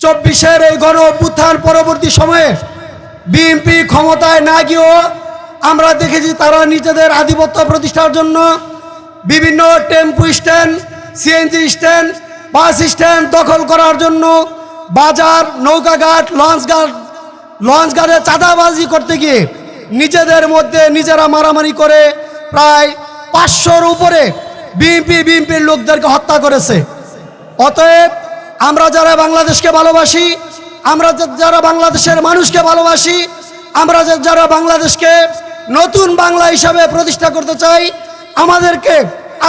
24-এর এই গণ অভ্যুত্থান পরবর্তী সময়ে বিএনপি ক্ষমতায় না গিয়েও আমরা দেখেছি তারা নিজেদের আধিপত্য প্রতিষ্ঠার জন্য বিভিন্ন tempo stand, CNG stand, bus stand দখল করার জন্য বাজার, নৌকাঘাট, লঞ্চঘাটে চাঁদাবাজি করতে গিয়ে নিজেদের মধ্যে নিজেরা মারামারি করে প্রায় 500-র উপরে বিএনপির লোকদেরকে হত্যা করেছে। অতএব আমরা যারা বাংলাদেশকে ভালোবাসি, আমরা যারা বাংলাদেশের মানুষকে ভালোবাসি, আমরা যারা বাংলাদেশকে নতুন বাংলা হিসাবে প্রতিষ্ঠা করতে চাই, আমাদেরকে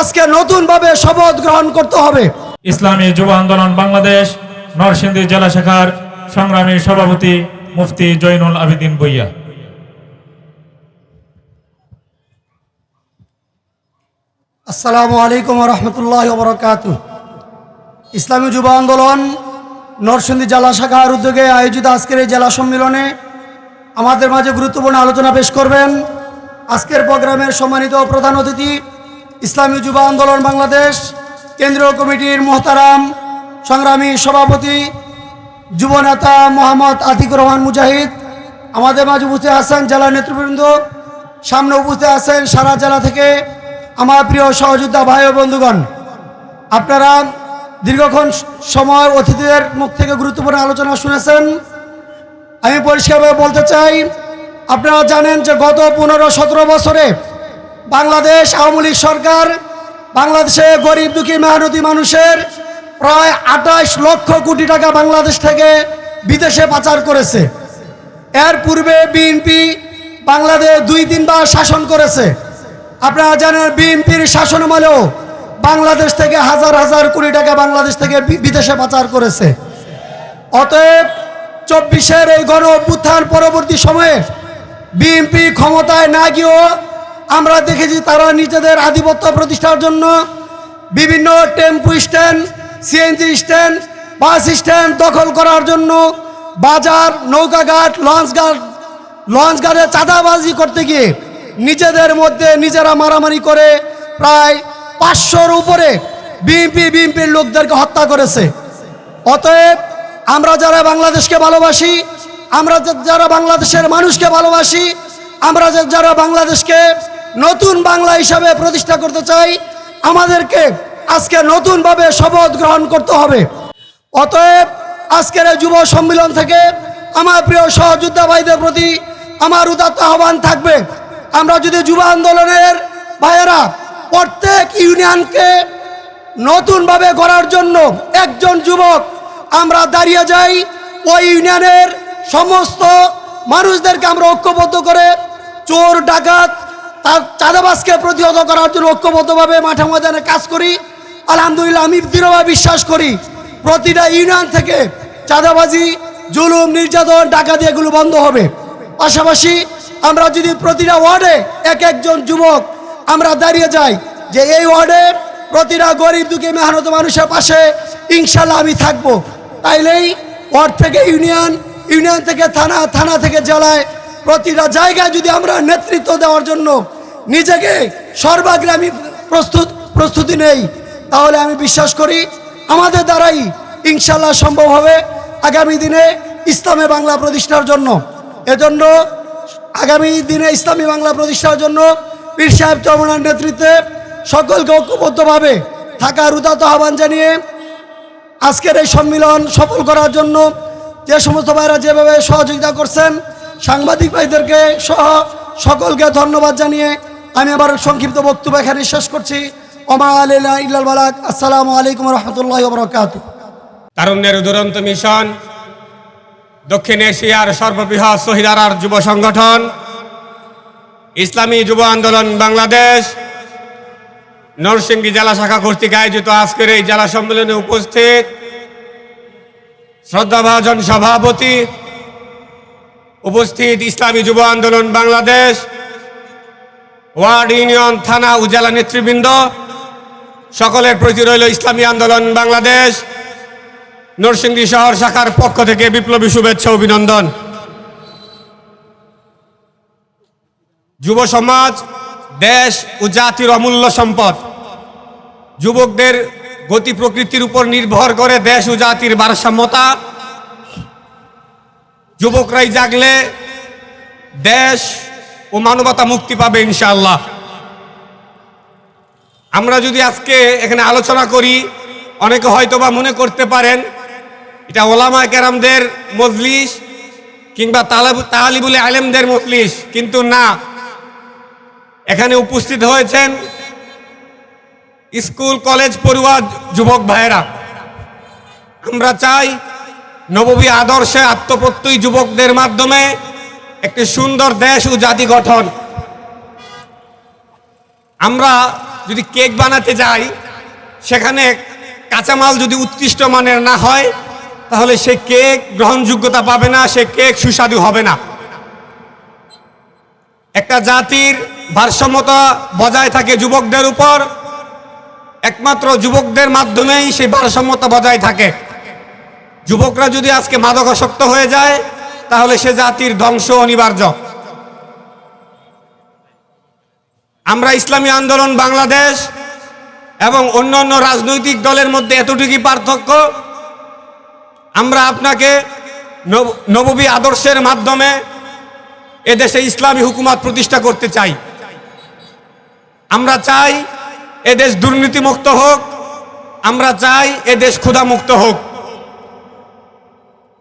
আজকে নতুনভাবে শপথ গ্রহণ করতে হবে। ইসলামী যুব আন্দোলন বাংলাদেশ নরসিংদী জেলা শাখার সংগ্রামী সভাপতি মুফতি জয়নুল আবেদিন ভূঁইয়া। আসসালামু আলাইকুম ওয়া রাহমাতুল্লাহি ওয়া বারাকাতুহু। ইসলামী যুব আন্দোলন নরসিংদী জেলা শাখার উদ্যোগে আয়োজিত আজকের এই জেলা সম্মেলনে আমাদের মাঝে গুরুত্বপূর্ণ আলোচনা পেশ করবেন আজকের প্রোগ্রামের সম্মানিত প্রধান অতিথি ইসলামী যুব আন্দোলন বাংলাদেশ কেন্দ্রীয় কমিটির মোহতারাম সংগ্রামী সভাপতি যুবনেতা মোহাম্মদ আতিকুর রহমান মুজাহিদ। আমাদের মাঝে উপস্থিত আছেন জেলা নেতৃবৃন্দ, সামনে উপস্থিত আছেন সারা জেলা থেকে আমার প্রিয় সহযোদ্ধা ভাই ও বন্ধুগণ। আপনারা দীর্ঘক্ষণ সময় অতিথিদের মুখ থেকে গুরুত্বপূর্ণ আলোচনা শুনেছেন। আমি পরিষ্কারভাবে বলতে চাই, আপনারা জানেন যে গত 15-17 বছরে বাংলাদেশ আওয়ামী লীগ সরকার বাংলাদেশে গরিব দুঃখী মেহনতি মানুষের প্রায় 28 লক্ষ কোটি টাকা বাংলাদেশ থেকে বিদেশে পাচার করেছে। এর পূর্বে বিএনপি বাংলাদেশ 2-3 বার শাসন করেছে। আপনারা জানেন বিএনপির শাসনামলেও বাংলাদেশ থেকে হাজার হাজার কোটি টাকা বাংলাদেশ থেকে বিদেশে পাচার করেছে। অতএব 24-এর এই গণ অভ্যুত্থান পরবর্তী সময়ে বিএনপি ক্ষমতায় না গিয়েও আমরা দেখেছি তারা নিজেদের আধিপত্য প্রতিষ্ঠার জন্য বিভিন্ন tempo stand, CNG stand, bus stand দখল করার জন্য বাজার, নৌকাঘাট, লঞ্চঘাটে চাঁদাবাজি করতে গিয়ে নিজেদের মধ্যে নিজেরা মারামারি করে প্রায় 500-র উপরে বিএনপির লোকদেরকে হত্যা করেছে। অতএব আমরা যারা বাংলাদেশকে ভালোবাসি, আমরা যারা বাংলাদেশের মানুষকে ভালোবাসি, আমরা যারা বাংলাদেশকে নতুন বাংলা হিসাবে প্রতিষ্ঠা করতে চাই, আমাদেরকে আজকে নতুনভাবে শপথ গ্রহণ করতে হবে। অতএব আজকের এই যুব সম্মেলন থেকে আমার প্রিয় সহযোদ্ধা ভাইদের প্রতি আমার উদাত্ত আহ্বান থাকবে, আমরা যদি যুব আন্দোলনের ভাইয়েরা প্রত্যেক ইউনিয়নকে নতুনভাবে গড়ার জন্য একজন যুবক আমরা দাঁড়িয়ে যাই, ওই ইউনিয়নের সমস্ত মানুষদেরকে আমরা ঐক্যবদ্ধ করে চোর, ডাকাত, চাঁদাবাজকে প্রতিহত করার জন্য ঐক্যবদ্ধভাবে মাঠে ময়দানে কাজ করি। আলহামদুলিল্লাহ, আমি দৃঢ়ভাবে বিশ্বাস করি প্রতিটা ইউনিয়ন থেকে চাঁদাবাজি, জুলুম, নির্যাতন, ডাকাতি এগুলো বন্ধ হবে। পাশাপাশি আমরা যদি প্রতিটা ওয়ার্ডে একজন যুবক আমরা দাঁড়িয়ে যাই যে এই ওয়ার্ডে প্রতিটা গরিব দুঃখী মেহনত মানুষের পাশে ইনশাল্লাহ আমি থাকবো, তাইলেই ওয়ার্ড থেকে ইউনিয়ন, ইউনিয়ন থেকে থানা, থানা থেকে জেলায় প্রতিটা জায়গায় যদি আমরা নেতৃত্ব দেওয়ার জন্য নিজেকে সর্বাগ্রামী প্রস্তুতি নেই, তাহলে আমি বিশ্বাস করি আমাদের দ্বারাই ইনশাল্লাহ সম্ভব হবে আগামী দিনে ইসলামী বাংলা প্রতিষ্ঠার জন্য। এজন্য আগামী দিনে ইসলামী বাংলা প্রতিষ্ঠার জন্য পীর সাহেব চরমনার নেতৃত্বে সকলকে ঐক্যবদ্ধভাবে থাকার উদাত্ত আহ্বান জানিয়ে আজকের এই সম্মেলন সফল করার জন্য যে সমস্ত ভাইরা যেভাবে সহযোগিতা করছেন, সাংবাদিক ভাইদেরকে সহ সকলকে ধন্যবাদ জানিয়ে আমি আবার সংক্ষিপ্ত বক্তব্য এখানে শেষ করছি। ওমা আলাইনা ইল্লাল বালাগ। আসসালামু আলাইকুম ওয়া রাহমাতুল্লাহি ওয়া বারাকাতুহু। তারুণ্যের দুরন্ত মিশন, দক্ষিণ এশিয়ার সর্ববৃহৎ শহীদারার যুব সংগঠন ইসলামী যুব আন্দোলন বাংলাদেশ নরসিংদী জেলা শাখা কর্তৃক আয়োজিত আজকের এই জেলা সম্মেলনে উপস্থিত শ্রদ্ধাভাজন সভাপতি, উপস্থিত ইসলামী যুব আন্দোলন বাংলাদেশ ওয়ার্ড, ইউনিয়ন, থানা ও জেলা নেতৃবৃন্দ, সকলের প্রতি রইল ইসলামী আন্দোলন বাংলাদেশ নরসিংদী শহর শাখার পক্ষ থেকে বিপ্লবী শুভেচ্ছা অভিনন্দন। যুব সমাজ দেশ ও জাতির অমূল্য সম্পদ। যুবকদের গতি প্রকৃতির উপর নির্ভর করে দেশ ও জাতির ভারসাম্যতা যুবকরাই জাগলে দেশ ও মানবতা মুক্তি পাবে ইনশাআল্লাহ। আমরা যদি আজকে এখানে আলোচনা করি, অনেকে হয়তোবা মনে করতে পারেন এটা ওলামা কেরামদের মজলিস কিংবা তালিবুল আলেমদের মজলিস, কিন্তু না, এখানে উপস্থিত হয়েছেন স্কুল কলেজ পড়ুয়া যুবক ভাইয়েরা। আমরা চাই নববী আদর্শে আত্মপ্রত্যয়ী যুবকদের মাধ্যমে একটি সুন্দর দেশ ও জাতি গঠন। আমরা যদি কেক বানাতে যাই, সেখানে কাঁচামাল যদি উৎকৃষ্ট মানের না হয়, তাহলে সে কেক গ্রহণযোগ্যতা পাবে না, সে কেক সুস্বাদু হবে না। একটা জাতির ভারসাম্যতা বজায় থাকে যুবকদের উপর, একমাত্র যুবকদের মাধ্যমেই সেই ভারসাম্যতা বজায় থাকে। যুবকরা যদি আজকে মাদকাসক্ত হয়ে যায়, তাহলে সে জাতির ধ্বংস অনিবার্য। আমরা ইসলামী আন্দোলন বাংলাদেশ এবং অন্যান্য রাজনৈতিক দলের মধ্যে এতটুকুই পার্থক্য, আমরা আপনাকে নববী আদর্শের মাধ্যমে এদেশে ইসলামী হুকুমত প্রতিষ্ঠা করতে চাই। আমরা চাই এদেশ দুর্নীতিমুক্ত হোক, আমরা চাই এদেশ ক্ষুধামুক্ত হোক।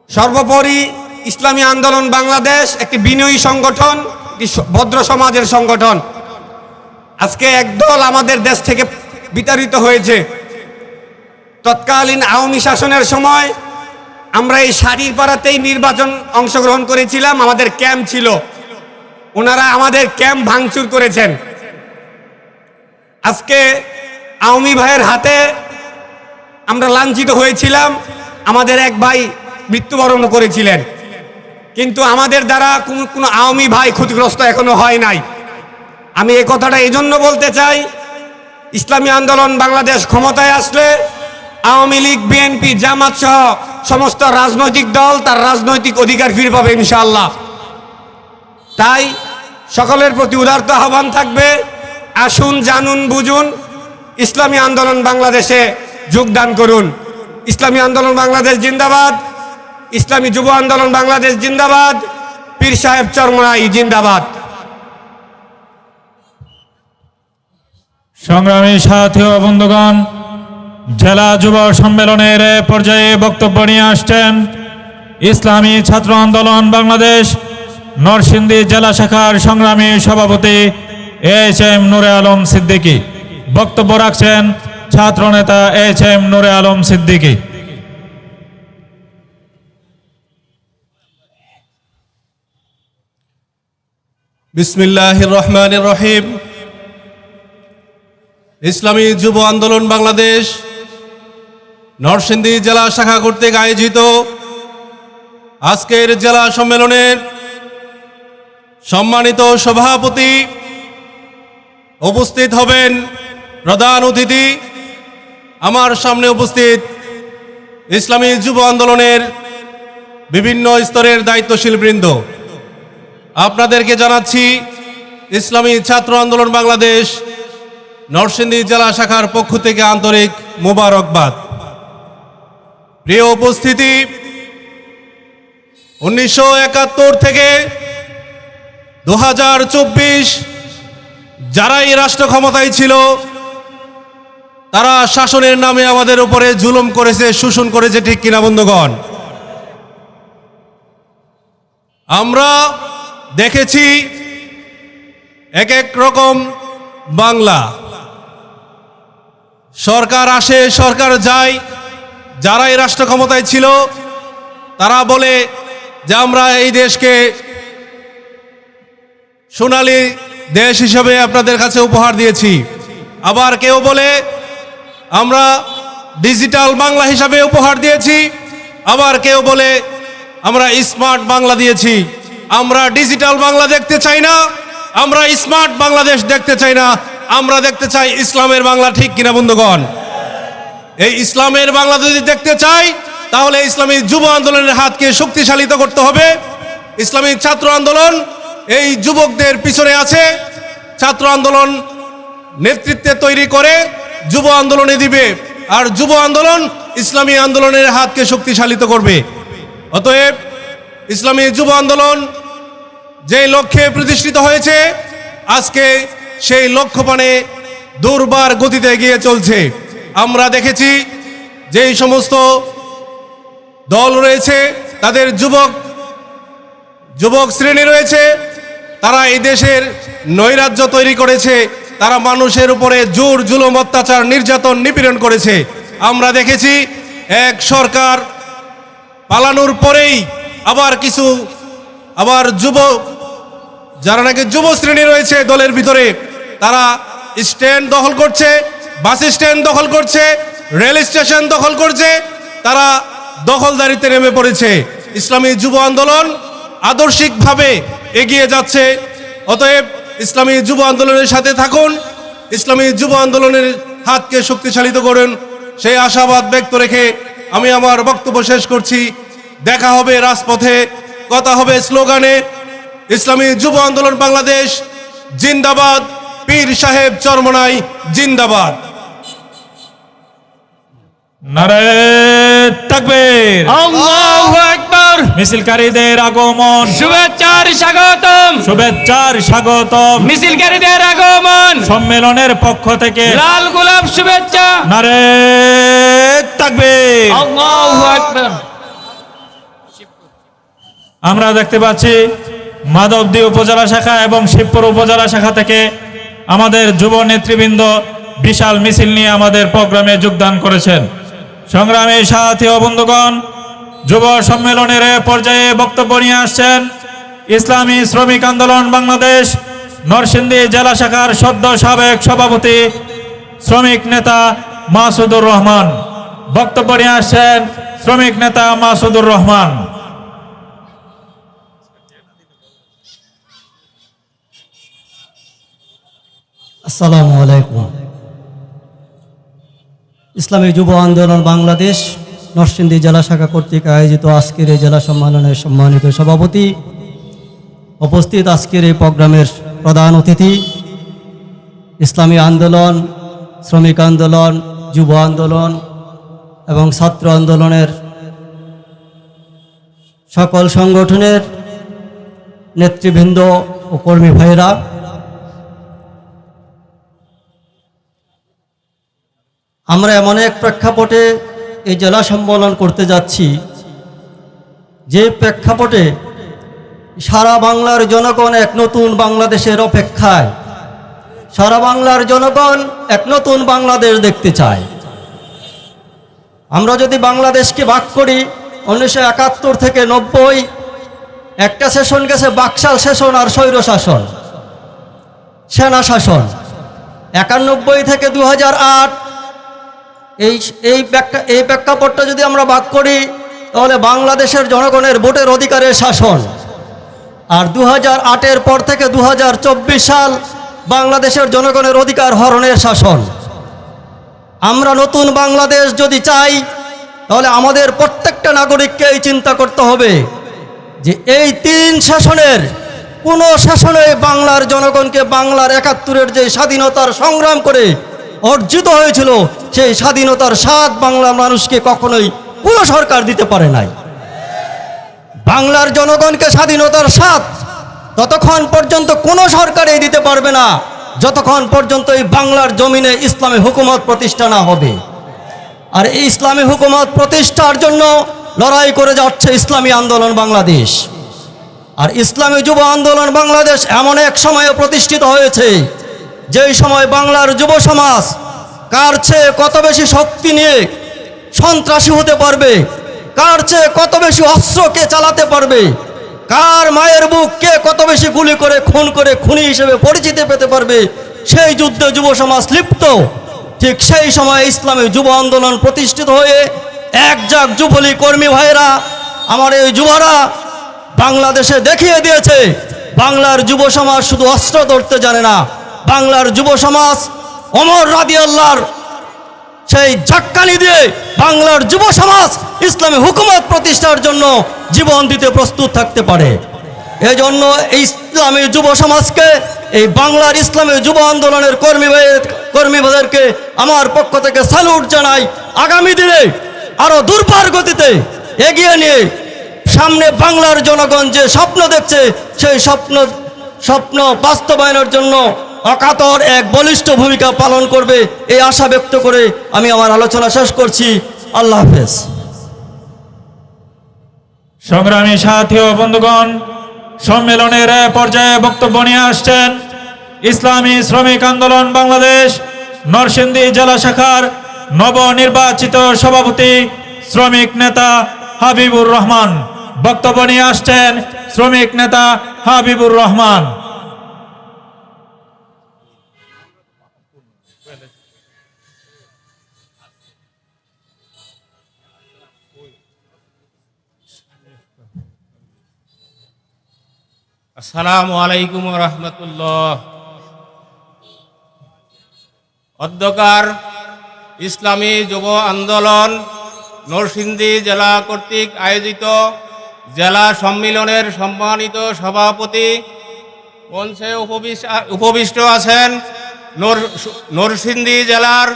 সর্বোপরি ইসলামী আন্দোলন বাংলাদেশ একটি বিনয়ী সংগঠন, একটি ভদ্র সমাজের সংগঠন। আজকে একদল আমাদের দেশ থেকে বিতাড়িত হয়েছে। তৎকালীন আওয়ামী শাসনের সময় আমরা এই শাড়ির পাড়াতেই নির্বাচন অংশগ্রহণ করেছিলাম, আমাদের ক্যাম্প ছিল, ওনারা আমাদের ক্যাম্প ভাঙচুর করেছেন। আজকে আওয়ামী ভাইয়ের হাতে আমরা লাঞ্ছিত হয়েছিলাম, আমাদের এক ভাই মৃত্যুবরণ করেছিলেন, কিন্তু আমাদের দ্বারা কোনো আওয়ামী ভাই ক্ষতিগ্রস্ত এখনো হয় নাই। আমি এই কথাটা এই জন্য বলতে চাই, ইসলামী আন্দোলন বাংলাদেশ ক্ষমতায় আসলে আওয়ামী লীগ, বিএনপি, জামাত সহ সমস্ত রাজনৈতিক দল তার রাজনৈতিক অধিকার ফিরে পাবে ইনশাআল্লাহ। তাই সকলের প্রতি উদারত আহ্বান থাকবে, আসুন, জানুন, বুঝুন, ইসলামী আন্দোলন বাংলাদেশে যোগদান করুন। ইসলামী আন্দোলন বাংলাদেশ জিন্দাবাদ, ইসলামী যুব আন্দোলন বাংলাদেশ জিন্দাবাদ, পীর সাহেব চরমনাই জিন্দাবাদ। সংগ্রামী সাথী ও বন্ধুগণ, জেলা যুব সম্মেলনের পর্যায়ে বক্তব্য নিয়ে আসছেন ইসলামী ছাত্র আন্দোলন বাংলাদেশ নরসিংদী জেলা শাখার সংগ্রামী সভাপতি এইচ.এম. নূরে আলম সিদ্দিকী। বক্তব্য রাখছেন ছাত্র নেতা এইচ.এম. নূরে আলম সিদ্দিকী। বিসমিল্লাহির রহমানির রহিম। ইসলামী যুব আন্দোলন বাংলাদেশ নরসিংদী জেলা শাখা কর্তৃক আয়োজিত আজকের জেলা সম্মেলনের সম্মানিত সভাপতি, উপস্থিত হবেন প্রধান অতিথি, আমার সামনে উপস্থিত ইসলামী যুব আন্দোলনের বিভিন্ন স্তরের দায়িত্বশীল বৃন্দ। আপনাদেরকে জানাচ্ছি ইসলামী ছাত্র আন্দোলন বাংলাদেশ নরসিংদী জেলা শাখার পক্ষ থেকে আন্তরিক মোবারকবাদ। প্রিয় উপস্থিতি, 1971 থেকে 2024 যারাই রাষ্ট্র ক্ষমতায় ছিল, তারা শাসনের নামে আমাদের উপরে জুলুম করেছে, শোষণ করেছে, ঠিক কিনা বন্ধুগণ? আমরা দেখেছি এক এক রকম বাংলা, সরকার আসে, সরকার যায়, যারাই রাষ্ট্র ক্ষমতায় ছিল তারা বলে যে আমরা এই দেশকে সোনালী দেশ হিসেবে আপনাদের কাছে উপহার দিয়েছি। আবার কেউ বলে আমরা ডিজিটাল বাংলা হিসাবে উপহার দিয়েছি, আবার কেউ বলে আমরা স্মার্ট বাংলা দিয়েছি। আমরা ডিজিটাল বাংলা দেখতে চাই না, আমরা স্মার্ট বাংলাদেশ দেখতে চাই না, আমরা দেখতে চাই ইসলামের বাংলা, ঠিক কিনা বন্ধুগণ? এই ইসলামের বাংলা যদি দেখতে চাই, তাহলে ইসলামী যুব আন্দোলনের হাতকে শক্তিশালিত করতে হবে। ইসলামী ছাত্র আন্দোলন এই যুবকদের পিছনে আছে, ছাত্র আন্দোলন নেতৃত্বে তৈরি করে যুব আন্দোলনে দিবে, আর যুব আন্দোলন ইসলামী আন্দোলনের হাতকে শক্তিশালিত করবে। অতএব ইসলামী যুব আন্দোলন যে লক্ষ্যে প্রতিষ্ঠিত হয়েছে, আজকে সেই লক্ষ্যপানে দুর্বার গতিতে এগিয়ে চলছে। আমরা দেখেছি যেই সমস্ত দল রয়েছে, তাদের যুবক শ্রেণী রয়েছে, তারা এই দেশের নৈরাজ্য তৈরি করেছে, তারা মানুষের উপরে জোর জুলুম অত্যাচার নির্যাতন নিপীড়ন করেছে। আমরা দেখেছি এক সরকার পালানোর পরেই আবার যারা নাকি যুব শ্রেণী রয়েছে দলের ভিতরে, তারা স্ট্যান্ড দখল করছে, বাস স্ট্যান্ড দখল করছে, রেল স্টেশন দখল করছে, তারা দখলদারিতে নেমে পড়েছে। ইসলামী যুব আন্দোলন আদর্শিকভাবে এগিয়ে যাচ্ছে। অতএব ইসলামী যুব আন্দোলনের সাথে থাকুন, ইসলামী যুব আন্দোলনের হাতকে শক্তিশালিত করুন, সেই আশাবাদ ব্যক্ত রেখে আমি আমার বক্তব্য শেষ করছি। দেখা হবে রাজপথে, কথা হবে স্লোগানে। ইসলামী যুব আন্দোলন বাংলাদেশ জিন্দাবাদ, পীর সাহেব চরমনাই জিন্দাবাদ। নারে তাকবীর, আল্লাহু আকবার। মিছিলকারীদের আগমন, শুভেচ্ছার স্বাগতম, শুভেচ্ছার স্বাগতম। মিছিলকারীদের আগমন, সম্মেলনের পক্ষ থেকে লাল গোলাপ শুভেচ্ছা। নারে তাকবীর। আল্লাহু আকবার। আমরা দেখতে পাচ্ছি মাধবদী উপজেলা শাখা এবং শিবপুর উপজেলা শাখা থেকে আমাদের যুব নেতৃবৃন্দ বিশাল মিছিল নিয়ে আমাদের প্রোগ্রামে যোগদান করেছেন। সংগ্রামী সাথী ও বন্ধুগণ, যুব সম্মেলনের এ পর্যায়ে বক্তব্য নিয়ে আসছেন ইসলামী শ্রমিক আন্দোলন বাংলাদেশ নরসিংদী জেলা শাখার সদ্য সাবেক সভাপতি শ্রমিক নেতা মাসুদুর রহমান। বক্তব্য নিয়ে আসছেন শ্রমিক নেতা মাসুদুর রহমান। আসসালামু আলাইকুম। ইসলামী যুব আন্দোলন বাংলাদেশ নরসিংদী জেলা শাখা কর্তৃক আয়োজিত আজকের এই জেলা সম্মেলনের সম্মানিত সভাপতি, উপস্থিত আজকের এই প্রোগ্রামের প্রধান অতিথি, ইসলামী আন্দোলন, শ্রমিক আন্দোলন, যুব আন্দোলন এবং ছাত্র আন্দোলনের সকল সংগঠনের নেতৃবৃন্দ ও কর্মী ভাইয়েরা, আমরা এমন এক প্রেক্ষাপটে এই জেলা সম্মেলন করতে যাচ্ছি যে প্রেক্ষাপটে সারা বাংলার জনগণ এক নতুন বাংলাদেশের অপেক্ষায়, সারা বাংলার জনগণ এক নতুন বাংলাদেশ দেখতে চায়। আমরা যদি বাংলাদেশকে ভাগ করি 1971 থেকে 90, একটা সেশন গেছে বাকশাল সেশন আর স্বৈর শাসন, সেনা শাসন। 91 থেকে 2008 এই প্রেক্ষাপটটা যদি আমরা ভাগ করি তাহলে বাংলাদেশের জনগণের ভোটের অধিকারের শাসন। আর 2008-এর পর থেকে 2024 সাল বাংলাদেশের জনগণের অধিকার হরণের শাসন। আমরা নতুন বাংলাদেশ যদি চাই তাহলে আমাদের প্রত্যেকটা নাগরিককে এই চিন্তা করতে হবে যে এই 3 শাসনের কোনো শাসনে বাংলার জনগণকে বাংলার 71-এর যে স্বাধীনতার সংগ্রাম করে অর্জিত হয়েছিল সেই স্বাধীনতার স্বাদ বাংলার মানুষকে কখনোই কোনো সরকার দিতে পারে নাই। বাংলার জনগণকে স্বাধীনতার স্বাদ ততক্ষণ পর্যন্ত কোনো সরকারই দিতে পারবে না যতক্ষণ পর্যন্ত এই বাংলার জমিনে ইসলামী হুকুমত প্রতিষ্ঠা না হবে। আর এই ইসলামী হুকুমত প্রতিষ্ঠার জন্য লড়াই করে যাচ্ছে ইসলামী আন্দোলন বাংলাদেশ। আর ইসলামী যুব আন্দোলন বাংলাদেশ এমন এক সময়ে প্রতিষ্ঠিত হয়েছে যেই সময় বাংলার যুব সমাজ কার চেয়ে কত বেশি শক্তি নিয়ে সন্ত্রাসী হতে পারবে, কার চেয়ে কত বেশি অস্ত্রকে চালাতে পারবে, কার মায়ের বুক কে কত বেশি গুলি করে খুন করে খুনি হিসেবে পরিচিতি পেতে পারবে, সেই যুদ্ধে যুব সমাজ লিপ্ত। ঠিক সেই সময় ইসলামী যুব আন্দোলন প্রতিষ্ঠিত হয়ে একজাক যুবলীগ কর্মী ভাইয়েরা, আমার এই যুবরা বাংলাদেশে দেখিয়ে দিয়েছে বাংলার যুব সমাজ শুধু অস্ত্র ধরতে জানে না, বাংলার যুব সমাজ ওমর রাদিয়াল্লাহর সেই ঝাক্কানি দিয়ে বাংলার যুব সমাজ ইসলামী হুকুমত প্রতিষ্ঠার জন্য জীবন দিতে প্রস্তুত থাকতে পারে। এই জন্য এই ইসলামী যুব সমাজকে, এই বাংলার ইসলামী যুব আন্দোলনের কর্মী ভাইদেরকে আমার পক্ষ থেকে স্যালুট জানাই। আগামী দিনে আরো দুর্বার গতিতে এগিয়ে নিয়ে সামনে বাংলার জনগণ যে স্বপ্ন দেখছে সেই স্বপ্ন বাস্তবায়নের জন্য অকাতর এক বলিষ্ঠ ভূমিকা পালন করবে এই আশা ব্যক্ত করে আমি আমার আলোচনা শেষ করছি। আল্লাহ হাফেজ। সংগ্রামী সাথী ও বন্ধুগণ, সম্মেলনের এ পর্যায়ে বক্তব্য নিয়ে আসছেন ইসলামী শ্রমিক আন্দোলন বাংলাদেশ নরসিংদী জেলা শাখার নবনির্বাচিত সভাপতি শ্রমিক নেতা হাবিবুর রহমান। বক্তব্য নিয়ে আসছেন শ্রমিক নেতা হাবিবুর রহমান। আসসালামু আলাইকুম রহমতুল্লাহ। অধ্যকার ইসলামী যুব আন্দোলন নরসিংদী জেলা কর্তৃক আয়োজিত জেলা সম্মিলনের সম্মানিত সভাপতি মঞ্চে উপবিষ্ট আছেন নরসিংদী জেলার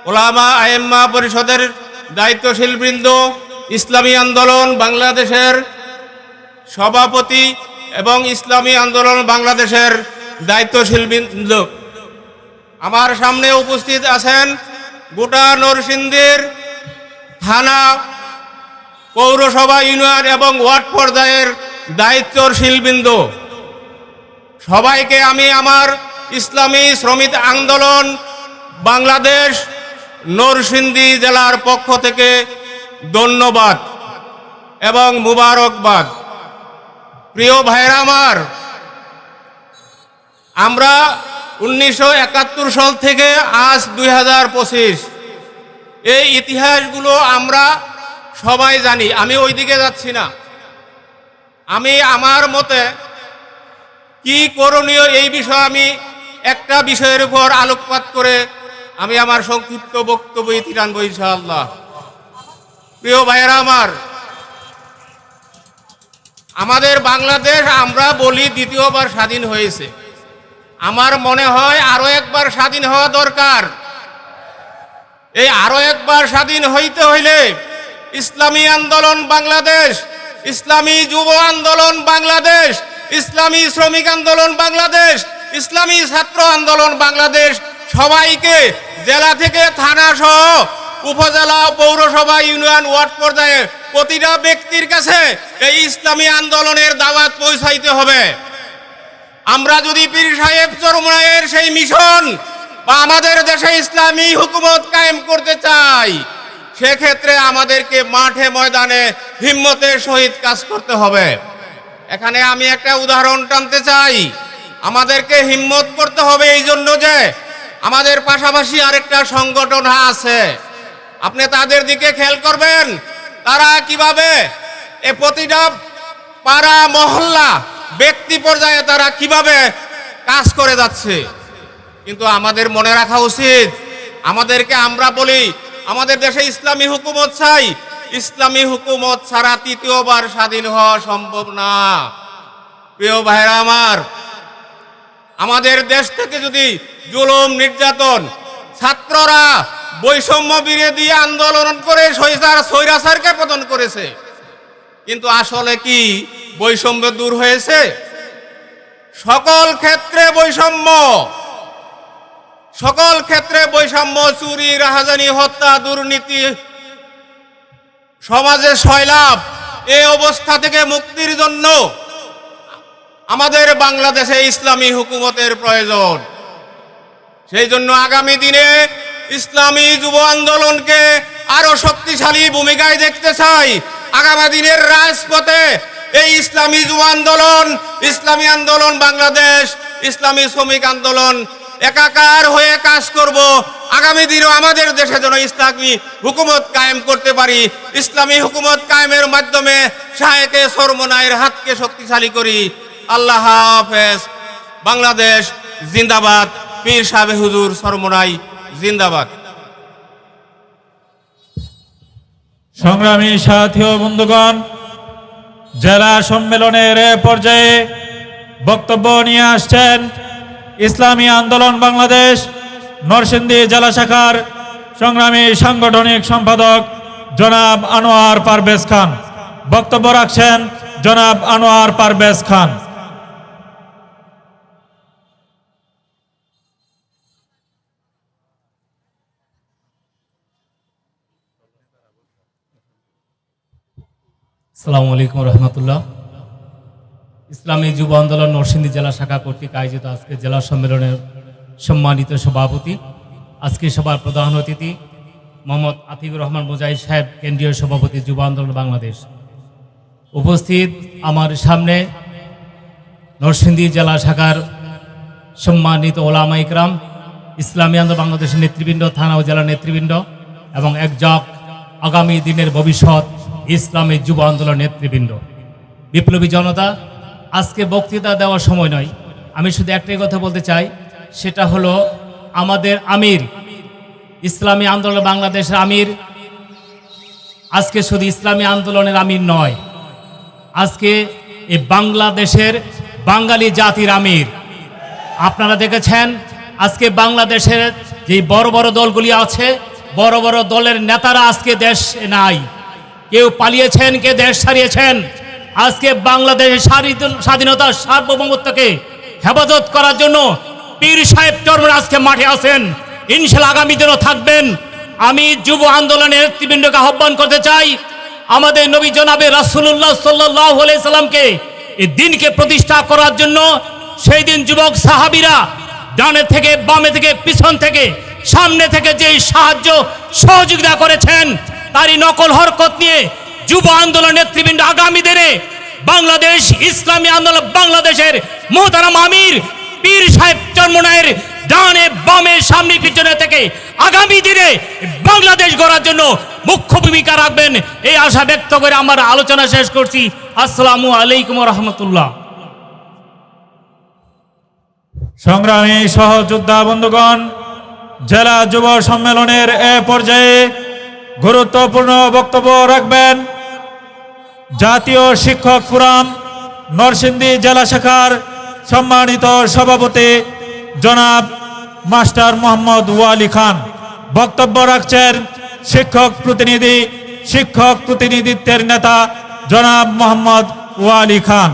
ওলামা আইম্মা পরিষদের দায়িত্বশীল বৃন্দ, ইসলামী আন্দোলন বাংলাদেশের সভাপতি এবং ইসলামী আন্দোলন বাংলাদেশের দায়িত্বশীল বৃন্দ, আমার সামনে উপস্থিত আছেন গোটা নরসিংদীর থানা, পৌরসভা, ইউনিয়ন এবং ওয়ার্ড পর্যায়ের দায়িত্বশীল বৃন্দ, সবাইকে আমি আমার ইসলামী শ্রমিক আন্দোলন বাংলাদেশ নরসিংদী জেলার পক্ষ থেকে ধন্যবাদ এবং মুবারকবাদ। প্রিয় ভাইরা আমার, আমরা 1971 সাল থেকে আজ 2025 এই ইতিহাসগুলো আমরা সবাই জানি। আমি ওইদিকে যাচ্ছি না, আমি আমার মতে কি করণীয় এই বিষয়ে আমি একটা বিষয়ের উপর আলোকপাত করে আমি আমার সংক্ষিপ্ত বক্তব্য ইতি টানবো ইনশাআল্লাহ। প্রিয় ভাইরা আমার, আমাদের বাংলাদেশ আমরা বলি দ্বিতীয়বার স্বাধীন হয়েছে। আমার মনে হয় আরো একবার স্বাধীন হওয়া দরকার। এই আরো একবার স্বাধীন হইতে হইলে ইসলামী আন্দোলন বাংলাদেশ, ইসলামী যুব আন্দোলন বাংলাদেশ, ইসলামী শ্রমিক আন্দোলন বাংলাদেশ, ইসলামী ছাত্র আন্দোলন বাংলাদেশ সবাইকে জেলা থেকে থানা সহ উপজেলা, পৌরসভা, ইউনিয়ন, ওয়ার্ড পর্যায়ে প্রতিটা ব্যক্তির কাছে এই ইসলামী আন্দোলনের দাওয়াত পৌঁছাইতে হবে। আমরা যদি পীর সাহেব চরমনায়ের সেই মিশন বা আমাদের দেশে ইসলামী হুকুমত কায়েম করতে চাই, সেক্ষেত্রে আমাদেরকে মাঠে ময়দানে হিম্মতের সহিত কাজ করতে হবে। এখানে আমি একটা উদাহরণ টানতে চাই। আমাদেরকে হিম্মত করতে হবে এই জন্য যে আমাদের পাশাপাশি আরেকটা সংগঠন আছে, আপনি তাদের দিকে খেয়াল করবেন তারা কিভাবে এ প্রতিটা পাড়া মহল্লা ব্যক্তি পর্যায়ে তারা কিভাবে কাজ করে যাচ্ছে। কিন্তু আমাদের মনে রাখা উচিত, আমাদেরকে আমরা বলি আমাদের দেশে ইসলামী হুকুমত চাই, ইসলামী হুকুমত ছাড়া তৃতীয়বার স্বাধীন হওয়া সম্ভব না। প্রিয় ভাইরা আমার, আমাদের দেশ থেকে যদি জুলুম নির্যাতন, ছাত্ররা বৈষম্য বিরোধী আন্দোলন করে স্বৈরাচারকে পতন করেছে, কিন্তু আসলে কি বৈষম্য দূর হয়েছে? সকল ক্ষেত্রে বৈষম্য, সকল ক্ষেত্রে বৈষম্য, চুরি, রাহাজানি, হত্যা, দুর্নীতি, সমাজে সয়লাভ, এই অবস্থা থেকে মুক্তির জন্য আমাদের বাংলাদেশে ইসলামী হুকুমতের প্রয়োজন। সেই জন্য আগামী দিনে ইসলামী যুব আন্দোলনকে আরো শক্তিশালী ভূমিকায় দেখতে চাই। আগামী দিনের রাজপথে এই ইসলামী যুব আন্দোলন, ইসলামী আন্দোলন বাংলাদেশ, ইসলামী শ্রমিক আন্দোলন একাকার হয়ে কাজ করব। আগামী দিনেও আমাদের দেশে যেন ইসলামী হুকুমত কায়েম করতে পারি। ইসলামী হুকুমত কায়েমের মাধ্যমে শাহেকে সরমনায়ের হাতকে শক্তিশালী করি। আল্লাহ হাফেজ। বাংলাদেশ জিন্দাবাদ। পীর সাহেব হুজুর সরমনাই জিন্দাবাদ। সংগ্রামী সাথী ও বন্ধুগণ, জেলা সম্মেলনের এ পর্যায়ে বক্তব্য নিয়ে আসছেন ইসলামী আন্দোলন বাংলাদেশ নরসিংদী জেলা শাখার সংগ্রামী সাংগঠনিক সম্পাদক জনাব আনোয়ার পারভেজ খান। বক্তব্য রাখছেন জনাব আনোয়ার পারভেজ খান। আসসালামু আলাইকুম রহমতুল্লাহ। ইসলামী যুব আন্দোলন নরসিংদী জেলা শাখা কর্তৃক আয়োজিত আজকে জেলা সম্মেলনের সম্মানিত সভাপতি, আজকে সভার প্রধান অতিথি মোহাম্মদ আতিকুর রহমান মুজাহিদ সাহেব, কেন্দ্রীয় সভাপতি যুব আন্দোলন বাংলাদেশ। উপস্থিত আমার সামনে নরসিংদী জেলা শাখার সম্মানিত ওলামা ইকরাম, ইসলামী আন্দোলন বাংলাদেশের নেতৃবৃন্দ, থানা ও জেলা নেতৃবৃন্দ এবং একজক আগামী দিনের ভবিষ্যৎ ইসলামী যুব আন্দোলন নেতৃবৃন্দ, বিপ্লবী জনতা। আজকে বক্তৃতা দেওয়ার সময় নয়, আমি শুধু একটাই কথা বলতে চাই, সেটা হলো আমাদের আমির, ইসলামী আন্দোলন বাংলাদেশের আমির আজকে শুধু ইসলামী আন্দোলনের আমির নয়, আজকে এই বাংলাদেশের বাঙালি জাতির আমির। আপনারা দেখেছেন আজকে বাংলাদেশের যে বড় বড় দলগুলি আছে, বড় বড় দলের নেতারা আজকে দেশে নাই, কেউ পালিয়েছেন, কেউ দেশ ছাড়িয়েছেন। আজকে বাংলাদেশের স্বাধীনতার সার্বভৌমত্বকে হেফাজত করার জন্য পীর সাহেব চরমন আজকে মাঠে আছেন, ইনশাআল্লাহ আগামী দিনও থাকবেন। আমি যুব আন্দোলনের নেতৃবৃন্দকে আহ্বান করতে চাই, আমাদের নবী জনাবে রাসূলুল্লাহ সাল্লাল্লাহু আলাইহি সাল্লামকে এই দিনকে প্রতিষ্ঠা করার জন্য সেই দিন যুবক সাহাবীরা ডানে থেকে, বামে থেকে, পিছন থেকে, সামনে থেকে যে সাহায্য সহযোগিতা করেছেন, তারই নকল হরকত নিয়ে যুব আন্দোলন নেতৃবৃন্দ আগামী দিনে বাংলাদেশ ইসলামী আন্দোলন বাংলাদেশের মোহতারাম আমির পীর সাহেব চরমনায়ের ডানে বামে সামনে পিছনে থেকে আগামী দিনে বাংলাদেশ গড়ার জন্য মুখ্য ভূমিকা রাখবেন, এই আশা ব্যক্ত করে আমার আলোচনা শেষ করছি। আসসালামু আলাইকুম রহমতুল্লাহ। সংগ্রামী সহযোদ্ধা বন্ধুগণ, জেলা যুব সম্মেলনের এ পর্যায়ে গুরুত্বপূর্ণ বক্তব্য রাখবেন জাতীয় শিক্ষক ফোরাম নরসিংদী জেলা শাখার সম্মানিত সভাপতি জনাব মাস্টার মোহাম্মদ ওয়ালি খান। বক্তব্য রাখছেন শিক্ষক প্রতিনিধিত্বের নেতা জনাব মোহাম্মদ ওয়ালি খান।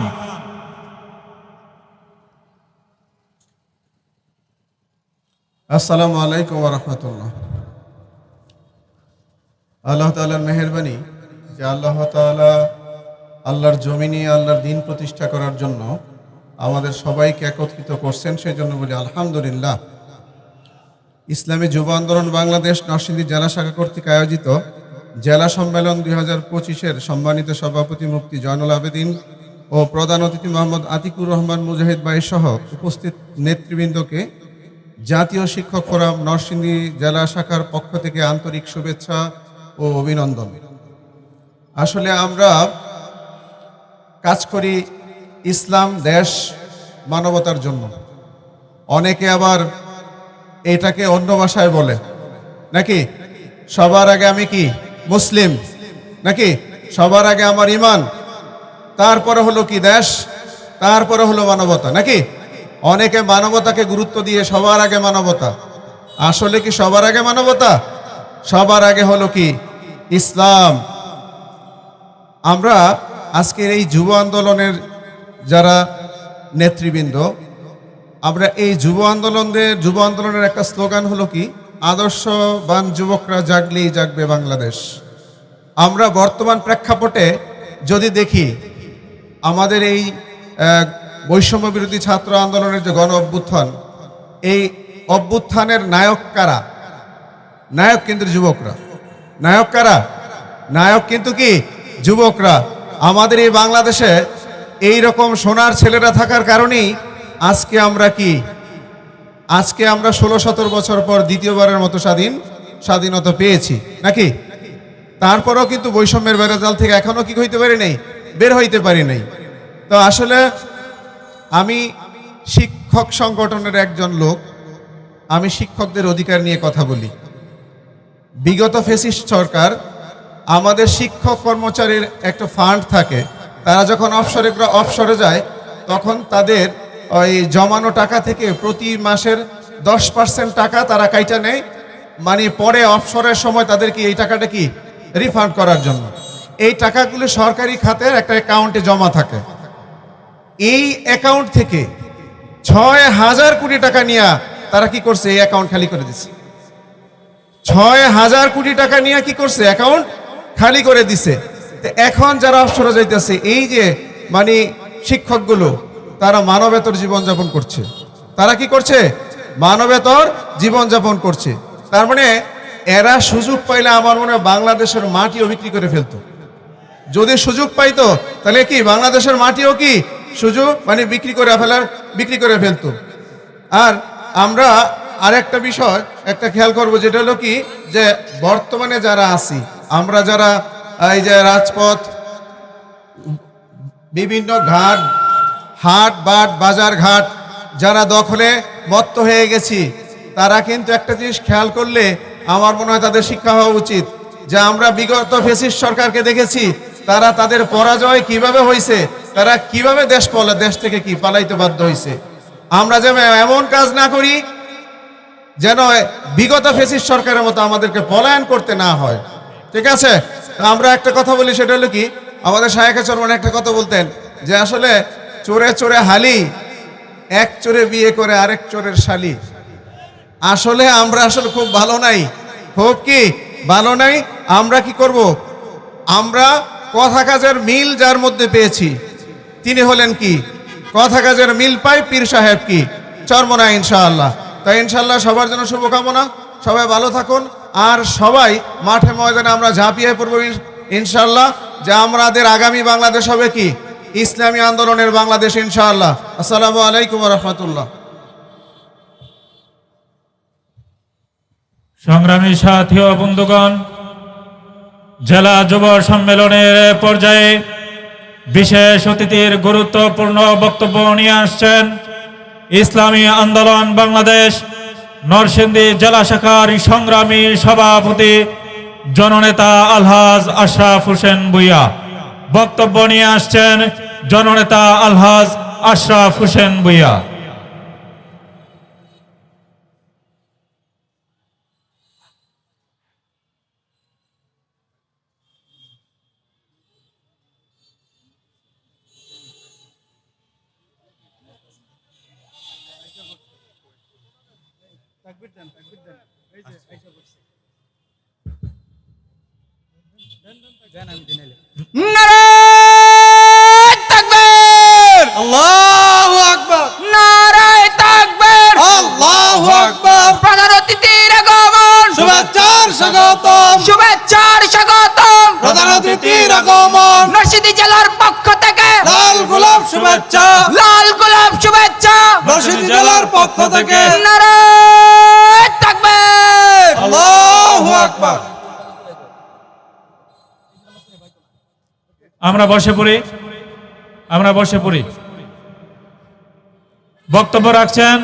আসসালামু আলাইকুম ওয়া রাহমাতুল্লাহ। আল্লাহ তাআলার মেহেরবানি যে আল্লাহ তাআলা আল্লাহর জমিনে আল্লাহর দিন প্রতিষ্ঠা করার জন্য আমাদের সবাইকে একত্রিত করছেন, সেই জন্য বলি আলহামদুলিল্লাহ। ইসলামী যুব আন্দোলন বাংলাদেশ নরসিংদী জেলা শাখা কর্তৃক আয়োজিত জেলা সম্মেলন 2025-এর সম্মানিত সভাপতি মুফতি জয়নুল আবেদিন ও প্রধান অতিথি মোহাম্মদ আতিকুর রহমান মুজাহিদ ভাই সহ উপস্থিত নেতৃবৃন্দকে জাতীয় শিক্ষক ফোরাম নরসিংদী জেলা শাখার পক্ষ থেকে আন্তরিক শুভেচ্ছা ও অভিনন্দন। আসলে আমরা কাজ করি ইসলাম, দেশ, মানবতার জন্য। অনেকে আবার এটাকে অন্য ভাষায় বলে নাকি, সবার আগে আমি কি মুসলিম, নাকি সবার আগে আমার ঈমান, তারপরে হলো কি দেশ, তারপরে হলো মানবতা, নাকি অনেকে মানবতাকে গুরুত্ব দিয়ে সবার আগে মানবতা। আসলে কি সবার আগে মানবতা? সবার আগে হলো কি ইসলাম। আমরা আজকের এই যুব আন্দোলনের যারা নেতৃবৃন্দ, আমরা এই যুব আন্দোলনের একটা স্লোগান হলো কি, আদর্শবান যুবকরা জাগলেই জাগবে বাংলাদেশ। আমরা বর্তমান প্রেক্ষাপটে যদি দেখি, আমাদের এই বৈষম্য বিরোধী ছাত্র আন্দোলনের যে গণ অভ্যুত্থান, এই অভ্যুত্থানের নায়ক কারা? নায়ক কিন্তু যুবকরা। নায়ক কারা? নায়ক কিন্তু কি যুবকরা। আমাদের এই বাংলাদেশে এই রকম সোনার ছেলেরা থাকার কারণেই আজকে আমরা কি, আজকে আমরা 16-17 বছর পর দ্বিতীয়বারের মতো স্বাধীনতা পেয়েছি, নাকি? তারপরেও কিন্তু বৈষম্যের বেড়াজাল থেকে এখনো কি হইতে পারি নাই, বের হইতে পারি নাই। তো আসলে আমি শিক্ষক সংগঠনের একজন লোক, আমি শিক্ষকদের অধিকার নিয়ে কথা বলি। বিগত ফ্যাসিস্ট সরকার আমাদের শিক্ষক কর্মচারীর একটা ফান্ড থাকে, তারা যখন অফশরে যায় তখন তাদের ওই জমানো টাকা থেকে প্রতি মাসের 10% টাকা তারা কাইটা নেয়, মানে পরে অফশরের সময় তাদেরকে এই টাকাটা কি রিফান্ড করার জন্য। এই টাকাগুলো সরকারি খাতের একটা অ্যাকাউন্টে জমা থাকে। এই অ্যাকাউন্ট থেকে 6,000 কোটি টাকা নিয়ে তারা কি করছে, এই অ্যাকাউন্ট খালি করে দিচ্ছে। 6,000 কোটি টাকা নিয়ে কি করছে, অ্যাকাউন্ট খালি করে দিছে। তো এখন যারা অবসরে যাইতেছে, এই যে মানে শিক্ষকগুলো, তারা মানবেতর জীবনযাপন করছে। তারা কি করছে, মানবেতর জীবনযাপন করছে। তার মানে এরা সুযোগ পাইলে আমার মনে হয় বাংলাদেশের মাটিও বিক্রি করে ফেলতো। যদি সুযোগ পাইতো তাহলে কি বাংলাদেশের মাটিও কি সুযোগ মানে বিক্রি করে ফেলতো। আর আমরা আরেকটা বিষয় একটা খেয়াল করব, যেটা হলো কি, যে বর্তমানে যারা আছি আমরা, যারা এই যে রাজপথ, বিভিন্ন ঘাট, হাট বাট, বাজার ঘাট যারা দখলে মত্ত হয়ে গেছি, তারা কিন্তু একটা জিনিস খেয়াল করলে আমার মনে হয় তাদের শিক্ষা হওয়া উচিত, যে আমরা বিগত ফ্যাসিস্ট সরকারকে দেখেছি তারা তাদের পরাজয় কিভাবে হয়েছে, তারা কিভাবে দেশ থেকে কি পালাইতে বাধ্য হয়েছে। আমরা যেন এমন কাজ না করি যেন বিগত ফ্যাসিস্ট সরকারের মতো আমাদেরকে পলায়ন করতে না হয়। ঠিক আছে, আমরা একটা কথা বলি, সেটা হলো কি, আমাদের শায়েখে চরমান একটা কথা বলতেন, যে আসলে চোরে চোরে হালি, এক চোরে বিয়ে করে আরেক চোরের শালি। আসলে আমরা আসলে খুব ভালো নাই, খুব কি ভালো নাই। আমরা কি করব, আমরা কথা কাজের মিল যার মধ্যে পেয়েছি তিনি হলেন কি, কথা কাজের মিল পাই পীর সাহেব কি চরমনা, ইনশাআল্লাহ। তাই ইনশাআল্লাহ সবার জন্য শুভকামনা, সবাই ভালো থাকুন, আর সবাই মাঠে ময়দানে আমরা ঝাঁপিয়ে পড়বো ইনশাআল্লাহ, যে আমাদের আগামী বাংলাদেশ হবে কি ইসলামী আন্দোলনের বাংলাদেশ, ইনশাআল্লাহ। আসসালামু আলাইকুম ওয়া রাহমাতুল্লাহ। সংগ্রামী সাথী ও বন্ধুগণ, জেলা যুব সম্মেলনের পর্যায়ে বিশেষ অতিথির গুরুত্বপূর্ণ বক্তব্য নিয়ে আসছেন ইসলামী আন্দোলন বাংলাদেশ নরসিংদী জেলা শাখার সংগ্রামী সভাপতি জননেতা আলহাজ আশরাফ হোসেন ভূঁইয়া। বক্তব্য নিয়ে আসছেন জননেতা আলহাজ আশরাফ হোসেন ভূঁইয়া। নারায়ে তাকবীর, আল্লাহু আকবার, নারায়ে তাকবীর, আল্লাহু আকবার। প্রধান অতিথির আগমন, শুভেচ্ছার স্বাগতম, শুভেচ্ছার স্বাগতম। প্রধান অতিথির আগমন, নরসিংদী জেলার পক্ষ থেকে লাল গোলাপ শুভেচ্ছা, লাল গোলাপ শুভেচ্ছা। নরসিংদী জেলার পক্ষ থেকে নারায়ে তাকবীর, আল্লাহু আকবার। আমরা বসে পড়ি। বক্তব্য রাখছেন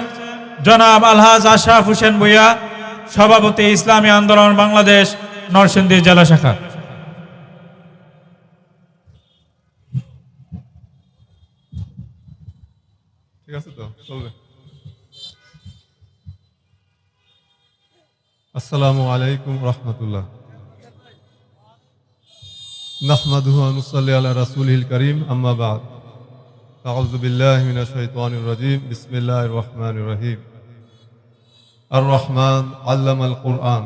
জনাব আলহাজ আশরাফ হোসেন ভূঁইয়া, সভাপতি ইসলামী আন্দোলন বাংলাদেশ নরসিংদী জেলা শাখা। ঠিক আছে তো, চলবে। আসসালামু আলাইকুম রহমতুল্লাহ। নাহমাদুহু ওয়া নুসাল্লি আলা রাসূলিল কারীম, আম্মা বা'দ। আউযু বিল্লাহি মিনাশ শাইতানির রাজীম। বিসমিল্লাহির রহমানির রহিম। আর রহমান আল্লামাল কুরআন।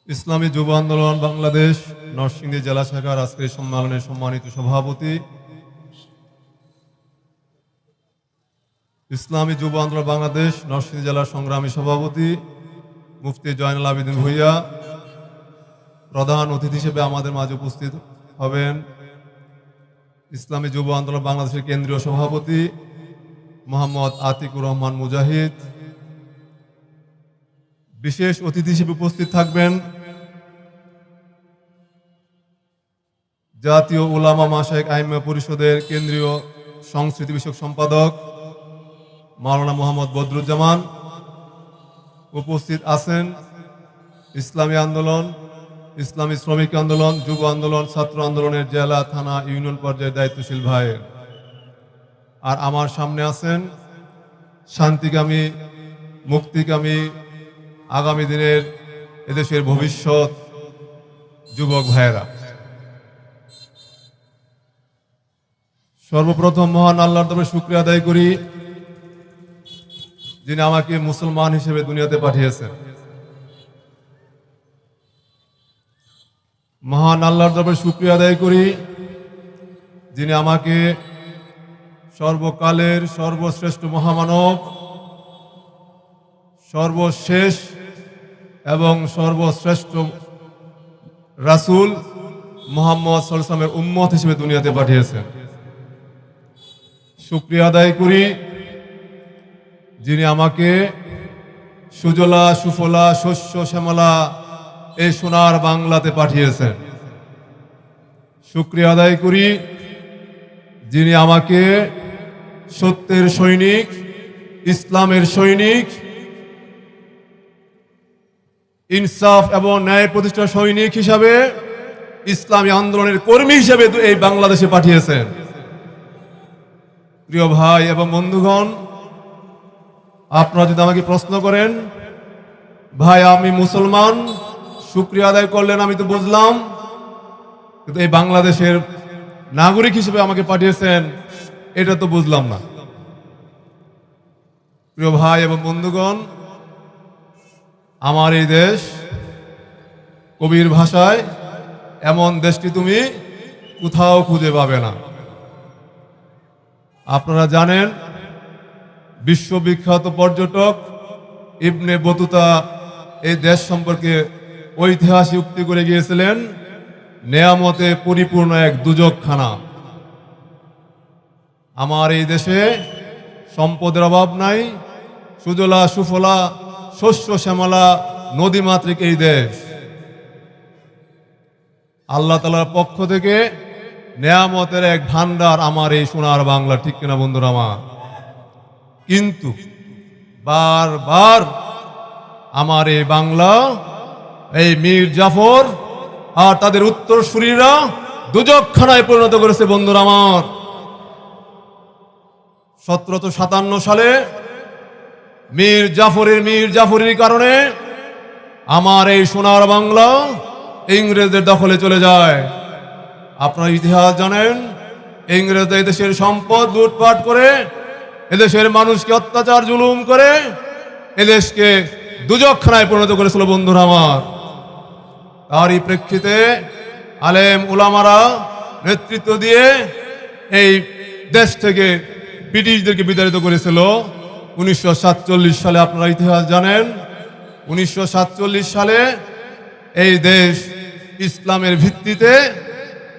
ইসলামী যুব আন্দোলন বাংলাদেশ নরসিংদী জেলা শাখার আজকের সম্মেলনের সম্মানিত সভাপতি, ইসলামী যুব আন্দোলন বাংলাদেশ নরসিংদী জেলার সংগ্রামী সভাপতি মুফতি জয়নুল আবেদিন ভূঁইয়া, প্রধান অতিথি হিসেবে আমাদের মাঝে উপস্থিত হবেন ইসলামী যুব আন্দোলন বাংলাদেশের কেন্দ্রীয় সভাপতি মোহাম্মদ আতিকুর রহমান মুজাহিদ। বিশেষ অতিথি হিসেবে উপস্থিত থাকবেন জাতীয় উলামা মাশায়েখ আইম্মা পরিষদের কেন্দ্রীয় সংস্কৃতি বিষয়ক সম্পাদক মাওলানা মোহাম্মদ বদরুজ্জামান। উপস্থিত আছেন ইসলামী আন্দোলন, ইসলামী শ্রমিক আন্দোলন, যুব আন্দোলন, ছাত্র আন্দোলনের জেলা, থানা, ইউনিয়ন পর্যায়ে দায়িত্বশীল ভাইয়ের। আর আমার সামনে আছেন শান্তিকামী, মুক্তিকামী, আগামী দিনের এদেশের ভবিষ্যৎ যুবক ভাইয়েরা, সর্বপ্রথম মহান আল্লাহর তরফে শুকরিয়া আদায় করি, যিনি আমাকে মুসলমান হিসেবে দুনিয়াতে পাঠিয়েছেন। মহান আল্লাহর তরফে শুকরিয়া আদায় করি, যিনি আমাকে সর্বকালের সর্বশ্রেষ্ঠ মহামানব, সর্বশেষ এবং সর্বশ্রেষ্ঠ রাসূল মুহাম্মদ সাল্লাল্লাহু আলাইহি ওয়াসাল্লামের উম্মত হিসেবে দুনিয়াতে পাঠিয়েছেন। শুকরিয়া আদায় করি, যিনি আমাকে সুজলা সুফলা শস্য শ্যামলা এই সোনার বাংলাতে পাঠিয়েছেন। শুকরিয়া আদায় করি, যিনি আমাকে সত্যের সৈনিক, ইসলামের সৈনিক, ইনসাফ এবং ন্যায় প্রতিষ্ঠার সৈনিক হিসাবে, ইসলামী আন্দোলনের কর্মী হিসেবে এই বাংলাদেশে পাঠিয়েছেন। প্রিয় ভাই এবং বন্ধুগণ, আপনারা যদি আমাকে প্রশ্ন করেন, ভাই আমি মুসলমান, শুকরিয়া আদায় করলেন, আমি তো বুঝলাম, কিন্তু এই বাংলাদেশের নাগরিক হিসেবে আমাকে পাঠিয়েছেন, এটা তো বুঝলাম না। প্রিয় ভাই এবং বন্ধুগণ, আমার এই দেশ, কবির ভাষায়, এমন দেশটি তুমি কোথাও খুঁজে পাবে না। আপনারা জানেন, বিশ্ববিখ্যাত পর্যটক ইবনে বতুতা এই দেশ সম্পর্কে ঐতিহাসিক উক্তি করে গিয়েছিলেন, নেয়ামতে পরিপূর্ণ এক দুজকখানা। আমার এই দেশে সম্পদের অভাব নাই, সুজলা সুফলা শস্য শ্যামলা নদীমাতৃক এই দেশ। আল্লাহ তাআলার পক্ষ থেকে নেয়ামতের এক ভান্ডার আমার এই সোনার বাংলা, ঠিক কিনা বন্ধুরা আমার? কিন্তু বারবার আমার এই বাংলা, এই মীর জাফর আর তাদের উত্তরসূরিরা দুজকখানায় পরিণত করেছে বন্ধুরা আমার। 1757 সালে মীর জাফরের কারণে আমার এই সোনার বাংলা ইংরেজদের দখলে চলে যায়। আপনারা ইতিহাস জানেন, ইংরেজদের এদেশের সম্পদ লুটপাট করে, এদেশের মানুষকে অত্যাচার জুলুম করে এদেশকে দুজকখানায় পরিণত করেছিল বন্ধুরা আমার। তারই প্রেক্ষিতে আলেম উলামারা নেতৃত্ব দিয়ে এই দেশ থেকে ব্রিটিশদেরকে বিতাড়িত করেছিল 1947 সালে। আপনারা ইতিহাস জানেন, 1947 সালে এই দেশ ইসলামের ভিত্তিতে,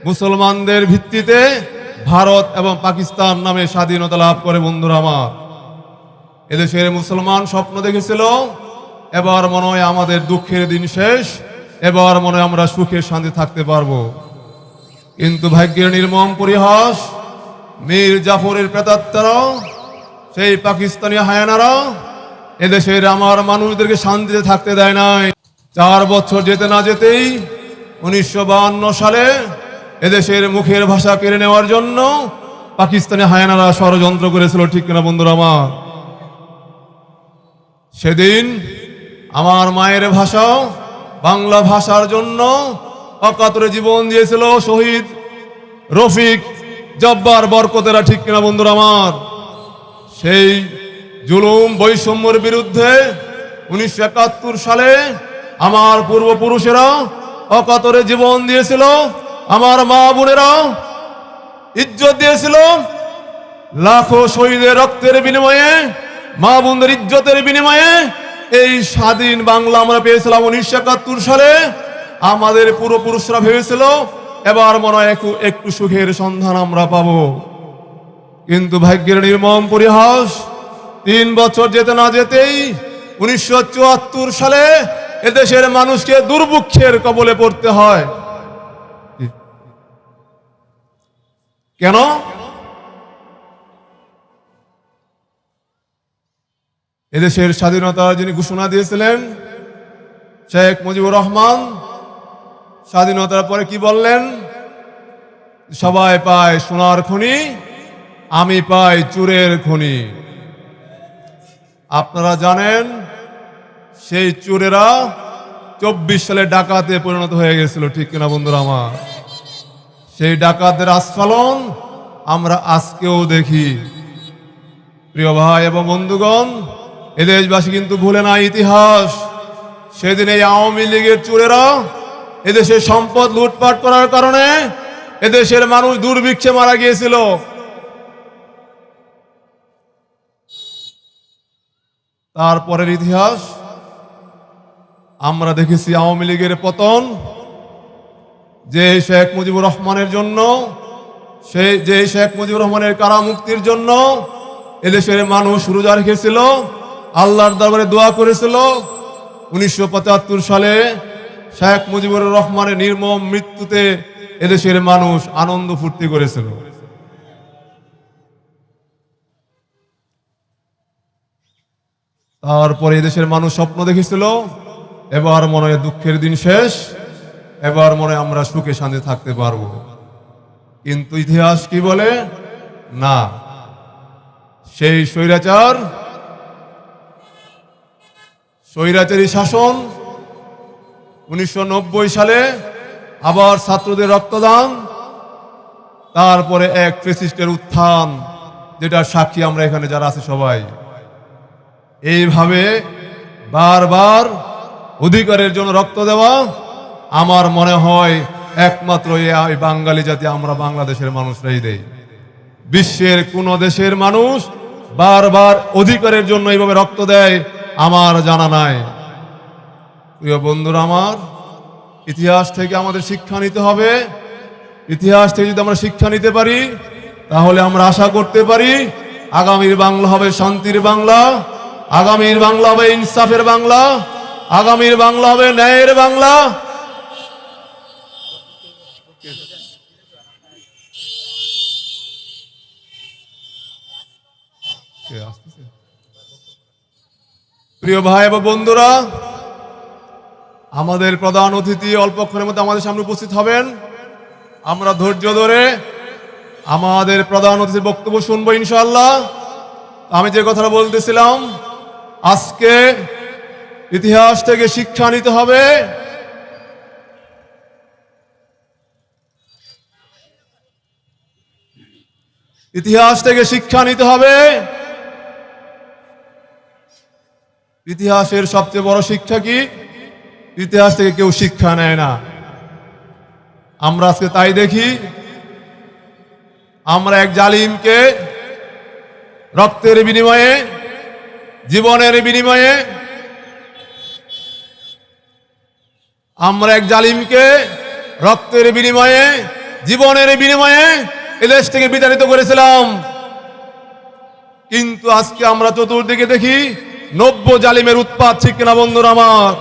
মুসলমানদের ভিত্তিতে ভারত এবং পাকিস্তান নামে স্বাধীনতা লাভ করে বন্ধুরা আমার। এদেশের মুসলমান স্বপ্ন দেখেছিল, এবার মনে হয় আমাদের দুঃখের দিন শেষ, এবার মনে হয় আমরা সুখে শান্তি থাকতে পারবো। কিন্তু ভাগ্যের নির্মম পরিহাস, মীর জাফরের প্রেতাত্মারা, সেই পাকিস্তানি হায়ানারা এদেশের আমার মানুষদেরকে শান্তিতে থাকতে দেয় নাই। 4 বছর যেতে না যেতেই 1952 সালে এদেশের মুখের ভাষা কেড়ে নেওয়ার জন্য পাকিস্তানি হায়ানারা ষড়যন্ত্র করেছিল, ঠিক কিনা বন্ধুরা আমার? সেদিন আমার মায়ের ভাষা, বাংলা ভাষার জন্য অকাতরে জীবন দিয়েছিল শহীদ রফিক, জব্বার, বরকতেরা, ঠিক কিনা বন্ধুরা আমার? সেই জুলুম বৈষম্যের বিরুদ্ধে 1971 সালে আমার পূর্বপুরুষেরা অকাতরে জীবন দিয়েছিল, আমার মা বোনেরা ইজ্জত দিয়েছিল। লাখো শহীদের রক্তের বিনিময়ে, মা বোনদের ইজ্জতের বিনিময়ে এই স্বাধীন বাংলা আমরা পেয়েছিলাম 1971 সালে। আমাদের পূর্বপুরুষরা ভেবেছিল এবার মনে হয় একটু সুখের সন্ধান আমরা পাবো। কিন্তু ভাগ্যের নির্মম পরিহাস, 3 বছর যেতে না যেতেই 1974 সালে এদেশের মানুষকে দুর্ভিক্ষের কবলে পড়তে হয়। কেন? এদেশের স্বাধীনতার যিনি ঘোষণা দিয়েছিলেন শেখ মুজিবুর রহমান, স্বাধীনতার পরে কি বললেন? সবাই পায় সোনার খনি, আমি পাই চুরের খনি। আপনারা জানেন সেই চোরেরা 24 সালে ডাকাতে পরিণত হয়ে গেছিল, ঠিক কিনা বন্ধুরা আমার? সেই ডাকাতের আস্ফালন আমরা আজকেও দেখি। প্রিয় ভাই এবং বন্ধুগণ, এদেশবাসী কিন্তু ভুলে না ইতিহাস। সেদিন এই আওয়ামী লীগের চোরেরা এদেশের সম্পদ লুটপাট করার কারণে এদেশের মানুষ দুর্ভিক্ষে মারা গিয়েছিল। তারপরের ইতিহাস আমরা দেখেছি আওয়ামী লীগের পতন, যে শেখ মুজিবুর রহমানের জন্য, যে শেখ মুজিবুর রহমানের কারামুক্তির জন্য এদেশের মানুষ রোজা রেখেছিল, আল্লাহর দরবারে দোয়া করেছিল। 1975 সালে শেখ মুজিবুর রহমানের নির্মম মৃত্যুতে এদেশের মানুষ আনন্দ ফুর্তি করেছিল। তারপরে এদেশের মানুষ স্বপ্ন দেখেছিল এবার মনে হয় দুঃখের দিন শেষ, এবার মনে হয় আমরা সুখে শান্তি থাকতে পারবো। কিন্তু ইতিহাস কি বলে? না, সেই স্বৈরাচারী শাসন 1990 সালে আবার ছাত্রদের রক্তদান, তারপরে এক ফ্যাসিস্টের উত্থান, যেটা সাক্ষী আমরা এখানে যারা আছে সবাই। এইভাবে বারবার অধিকারের জন্য রক্ত দেওয়া, আমার মনে হয় একমাত্র এই বাঙালি জাতি, আমরা বাংলাদেশের মানুষরাই দেই। বিশ্বের কোন দেশের মানুষ বারবার অধিকারের জন্য এইভাবে রক্ত দেয় আমার জানা নাই। প্রিয় বন্ধুরা আমার, ইতিহাস থেকে আমাদের শিক্ষা নিতে হবে। ইতিহাস থেকে যদি আমরা শিক্ষা নিতে পারি, তাহলে আমরা আশা করতে পারি আগামীর বাংলা হবে শান্তির বাংলা, আগামীর বাংলা হবে ইনসাফের বাংলা, আগামীর বাংলা হবে ন্যায়ের বাংলা। প্রিয় ভাই এবং বন্ধুরা, আমাদের প্রধান অতিথি অল্পক্ষণের মধ্যে আমাদের সামনে উপস্থিত হবেন। আমরা ধৈর্য ধরে আমাদের প্রধান অতিথির বক্তব্য শুনবো ইনশাআল্লাহ। আমি যে কথাটা বলতেছিলাম, আজকে ইতিহাস থেকে শিক্ষা নিতে হবে। ইতিহাস থেকে শিক্ষা নিতে হবে। ইতিহাসের সবচেয়ে বড় শিক্ষা কি? ইতিহাস থেকে কেউ শিক্ষা নেয় না। আমরা আজকে তাই দেখি, আমরা এক জালিমকে রক্তের বিনিময়ে, জীবনের বিনিময়ে, আমরা এক জালিমকে রক্তের বিনিময়ে, জীবনের বিনিময়ে এদেশ থেকে বিতাড়িত করেছিলাম। কিন্তু আজকে আমরা চতুর্দিকে দেখি নব্য জালিমের উৎপাত, ঠিক কিনা বন্ধুরা আমার?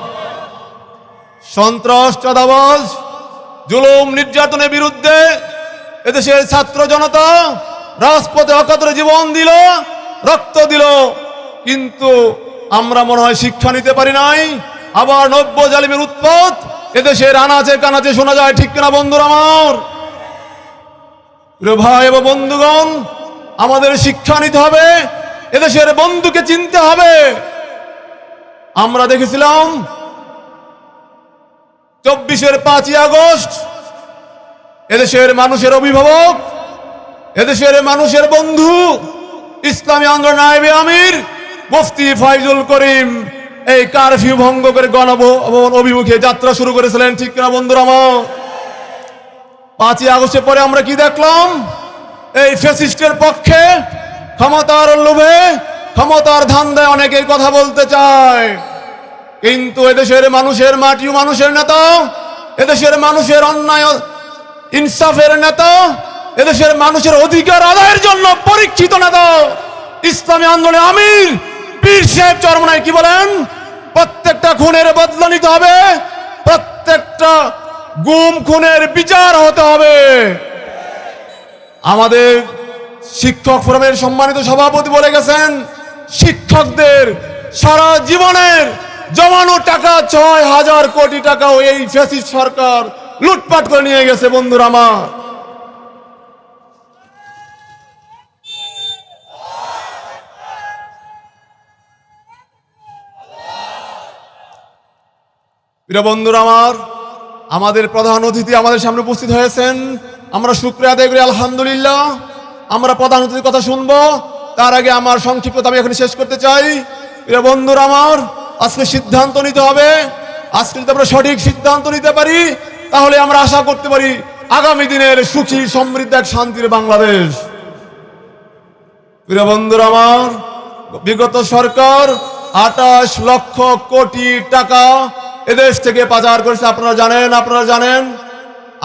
সন্ত্রাস, চাঁদাবাজ, জুলুম, নির্যাতনের বিরুদ্ধে এদেশের ছাত্র জনতা রাজপথে অকাতরে জীবন দিল, রক্ত দিল, কিন্তু আমরা মনে হয় শিক্ষা নিতে পারি নাই। আবার নব্য জালিমের উৎপাত এদেশের আনাচে কানাচে শোনা যায়, ঠিক কিনা বন্ধুরা আমার? প্রিয় ভাই এবং বন্ধুগণ, আমাদের শিক্ষা নিতে হবে, এদেশের বন্ধুকে চিনতে হবে। আমরা দেখেছিলাম 24-এর 5ই আগস্ট এদেশের মানুষের অভিভাবক, এদেশের মানুষের বন্ধু, ইসলামী আন্দোলন নায়েবে আমির মুফতি ফাইজুল করিম এই কারফিউ ভঙ্গ করে গণভবন অভিমুখে যাত্রা শুরু করেছিলেন, ঠিক কিনা বন্ধুরা আমার? 5ই আগস্টের পরে আমরা কি দেখলাম? এই ফ্যাসিস্টের পক্ষে, ক্ষমতার লোভে, ক্ষমতার ধান্দায় অনেকেই কথা বলতে চায়, কিন্তু এদেশের মানুষের মাটি ও মানুষের নেতা, এদেশের মানুষের অন্যায় ইনসাফের নেতা, এদেশের মানুষের অধিকার আদায়ের জন্য পরীক্ষিত নেতা ইসলামী আন্দোলনের আমির পীর সাহেব চরমনাই কি বলেন? প্রত্যেকটা খুনের বদলা নিতে হবে, প্রত্যেকটা গুম খুনের বিচার হতে হবে। আমাদের শিক্ষক ফোরামের সম্মানিত সভাপতি বলে গেছেন, শিক্ষকদের সারা জীবনের জমানো টাকা 6,000 কোটি টাকাও এই ফ্যাসিস্ট সরকার লুটপাট করে নিয়ে গেছে। বন্ধুরা আমার, প্রিয় বন্ধুরা আমার, আমাদের প্রধান অতিথি আমাদের সামনে উপস্থিত হয়েছেন। আমরা শুকরিয়া আদায় করি, আলহামদুলিল্লাহ। আমরা প্রধান অতিথির কথা শুনবো, তার আগে আমার সংক্ষিপ্ত আমি এখানে শেষ করতে চাই। প্রিয় বন্ধুরা আমার, আজকে সিদ্ধান্ত নিতে হবে। আজকে যদি আমরা সঠিক সিদ্ধান্ত নিতে পারি, তাহলে আমরা আশা করতে পারি আগামী দিনের সুখী সমৃদ্ধ এক শান্তির বাংলাদেশ। প্রিয় বন্ধুরা আমার, বিগত সরকার 28 লক্ষ কোটি টাকা এদেশ থেকে পাচার করেছে, আপনারা জানেন।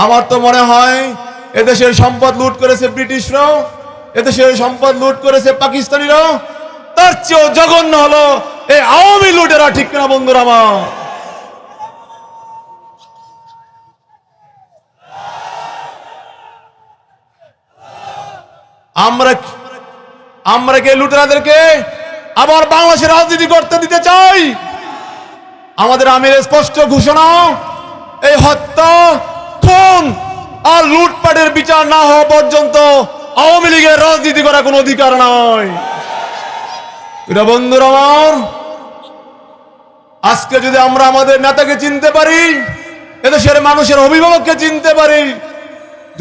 আমার তো মনে হয় এদেশের সম্পদ লুট করেছে ব্রিটিশরাও, এদেশের সম্পদ লুট করেছে পাকিস্তানিরাও, তার চেয়েও জঘন্য হলো এই আওয়ামী লুটেরা, ঠিক কিনা বন্ধুরা আমার? আমরা কি লুটেরাদেরকে আবার বাংলাদেশের রাজনীতি করতে দিতে চাই? আমাদের আমিরের স্পষ্ট ঘোষণা, এই হত্যা, খুন আর লুটপাটের বিচার না হওয়া পর্যন্ত আওয়ামী লীগের রাজনীতি করার কোনো অধিকার নাই। এটা বন্ধুরা আমার, আজকে যদি আমরা আমাদের নেতাকে চিনতে পারি, এদেশের মানুষের অভিভাবককে চিনতে পারি,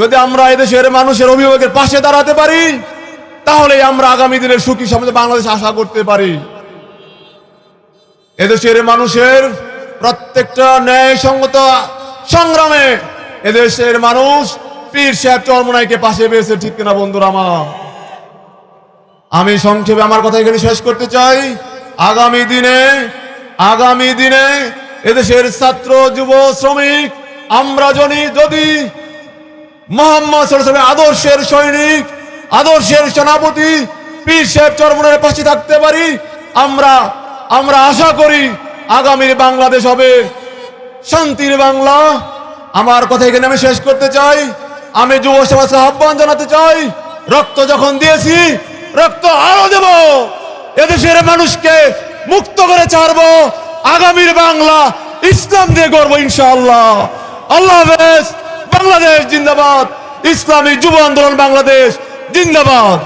যদি আমরা এদেশের মানুষের অভিভাবকের পাশে দাঁড়াতে পারি, তাহলে আমরা আগামী দিনের সুখী সমাজে বাংলাদেশ আশা করতে পারি। এদেশের মানুষের প্রত্যেকটা ন্যায়সঙ্গত সংগ্রামে এদেশের মানুষ পীর সাহেব চরমোনাইকে পাশে পেয়েছে, ঠিক কিনা বন্ধুরা আমার? আমি সংক্ষেপে আমার কথা এখানে শেষ করতে চাই। আগামী দিনে এদেশের ছাত্র, যুব, শ্রমিক আমরা যদি মোহাম্মদ সাল্লাল্লাহু আলাইহি ওয়াসাল্লামের আদর্শের সৈনিক, আদর্শের সেনাপতি পীর সাহেব চরমোনাইয়ের পাশে থাকতে পারি, আমরা আশা করি আগামীর বাংলাদেশ হবে শান্তির বাংলা। আমার কথা এখানে আমি শেষ করতে চাই। আমি যুব সমাজকে আহ্বান জানাতে চাই, রক্ত যখন দিয়েছি, রক্ত আরো দেব। এদেশের মানুষকে মুক্ত করে ছাড়বো। আগামীর বাংলা ইসলাম দিয়ে গড়ব ইনশাআল্লাহ। আল্লাহ হাফেজ। বাংলাদেশ জিন্দাবাদ। ইসলামী যুব আন্দোলন বাংলাদেশ জিন্দাবাদ।